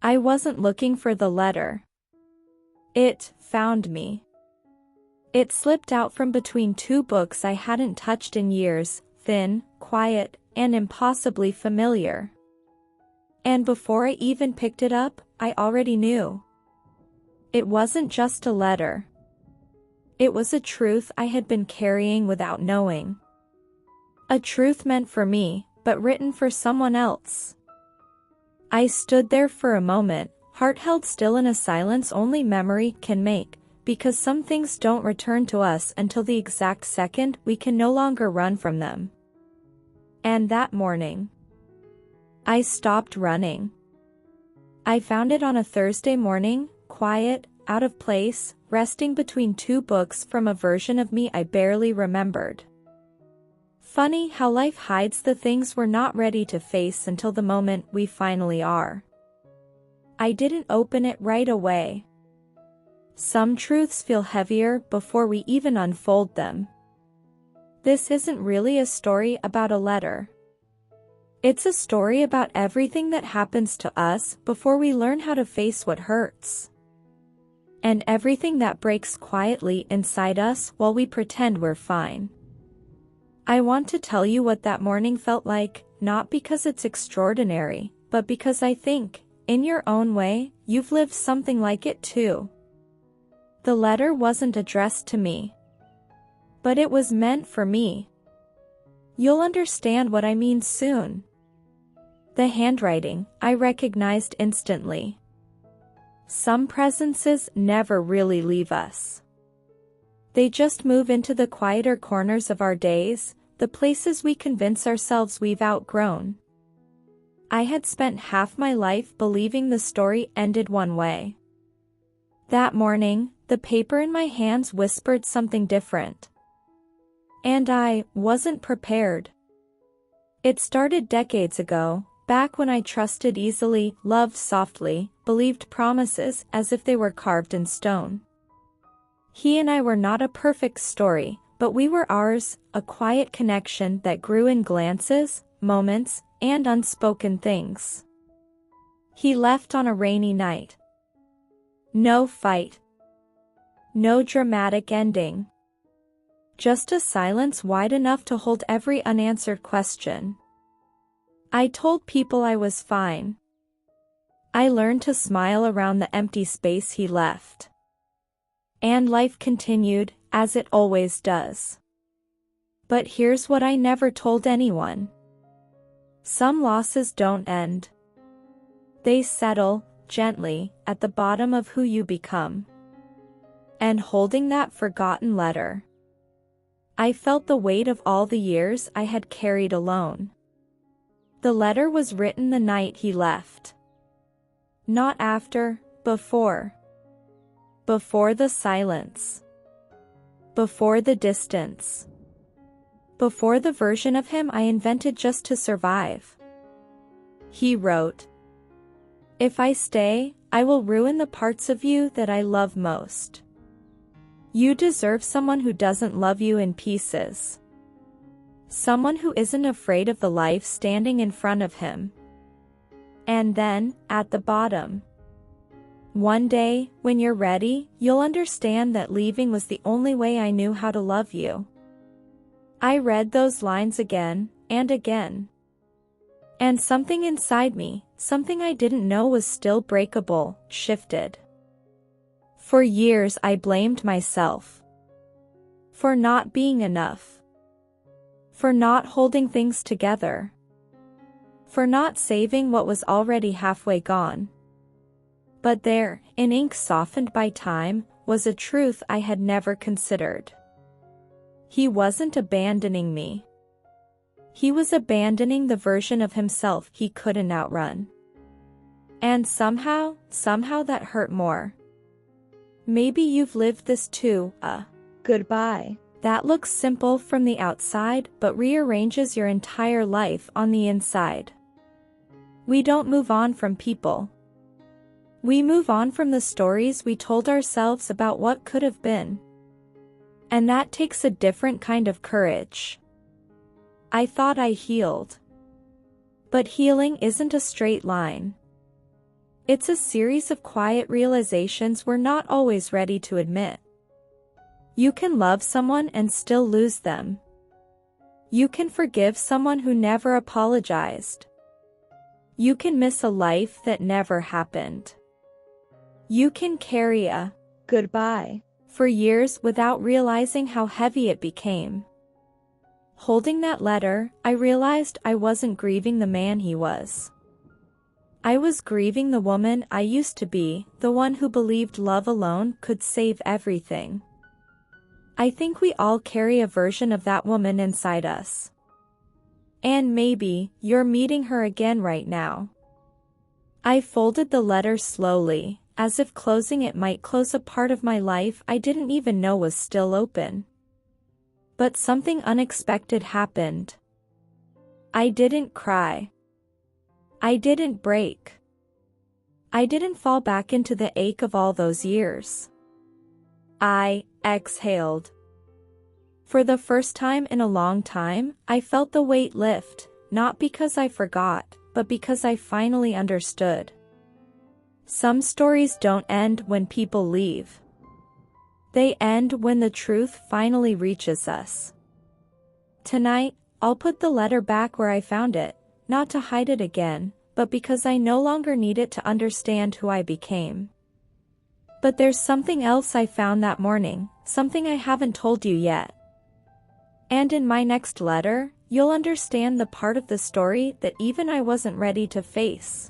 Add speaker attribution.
Speaker 1: I wasn't looking for the letter. It found me. It slipped out from between two books I hadn't touched in years, thin, quiet, and impossibly familiar. And before I even picked it up, I already knew. It wasn't just a letter. It was a truth I had been carrying without knowing. A truth meant for me, but written for someone else. I stood there for a moment, heart held still in a silence only memory can make, because some things don't return to us until the exact second we can no longer run from them. And that morning, I stopped running. I found it on a Thursday morning, quiet, out of place, resting between two books from a version of me I barely remembered. Funny how life hides the things we're not ready to face until the moment we finally are. I didn't open it right away. Some truths feel heavier before we even unfold them. This isn't really a story about a letter. It's a story about everything that happens to us before we learn how to face what hurts. And everything that breaks quietly inside us while we pretend we're fine. I want to tell you what that morning felt like, not because it's extraordinary, but because I think, in your own way, you've lived something like it too. The letter wasn't addressed to me. But it was meant for me. You'll understand what I mean soon. The handwriting, I recognized instantly. Some presences never really leave us. They just move into the quieter corners of our days, the places we convince ourselves we've outgrown. I had spent half my life believing the story ended one way. That morning, the paper in my hands whispered something different. And I wasn't prepared. It started decades ago, back when I trusted easily, loved softly, believed promises as if they were carved in stone. He and I were not a perfect story, but we were ours, a quiet connection that grew in glances, moments, and unspoken things. He left on a rainy night. No fight. No dramatic ending. Just a silence wide enough to hold every unanswered question. I told people I was fine. I learned to smile around the empty space he left. And life continued, as it always does. But here's what I never told anyone. Some losses don't end. They settle, gently, at the bottom of who you become. And holding that forgotten letter, I felt the weight of all the years I had carried alone. The letter was written the night he left. Not after, before. Before the silence. Before the distance. Before the version of him I invented just to survive. He wrote, "If I stay, I will ruin the parts of you that I love most. You deserve someone who doesn't love you in pieces. Someone who isn't afraid of the life standing in front of him." And then, at the bottom, "One day, when you're ready, you'll understand that leaving was the only way I knew how to love you." I read those lines again, and again. And something inside me, something I didn't know was still breakable, shifted. For years I blamed myself. For not being enough. For not holding things together. For not saving what was already halfway gone. But there, in ink softened by time, was a truth I had never considered. He wasn't abandoning me. He was abandoning the version of himself he couldn't outrun. And somehow that hurt more. Maybe you've lived this too, a goodbye that looks simple from the outside but rearranges your entire life on the inside. We don't move on from people. We move on from the stories we told ourselves about what could have been. And that takes a different kind of courage. I thought I healed. But healing isn't a straight line. It's a series of quiet realizations we're not always ready to admit. You can love someone and still lose them. You can forgive someone who never apologized. You can miss a life that never happened. You can carry a goodbye for years without realizing how heavy it became. Holding that letter, I realized I wasn't grieving the man he was. I was grieving the woman I used to be, the one who believed love alone could save everything. I think we all carry a version of that woman inside us. And maybe you're meeting her again right now. I folded the letter slowly, as if closing it might close a part of my life I didn't even know was still open. But something unexpected happened. I didn't cry. I didn't break. I didn't fall back into the ache of all those years. I exhaled. For the first time in a long time, I felt the weight lift, not because I forgot, but because I finally understood. Some stories don't end when people leave. They end when the truth finally reaches us. Tonight, I'll put the letter back where I found it, not to hide it again, but because I no longer need it to understand who I became. But there's something else I found that morning, something I haven't told you yet. And in my next letter, you'll understand the part of the story that even I wasn't ready to face.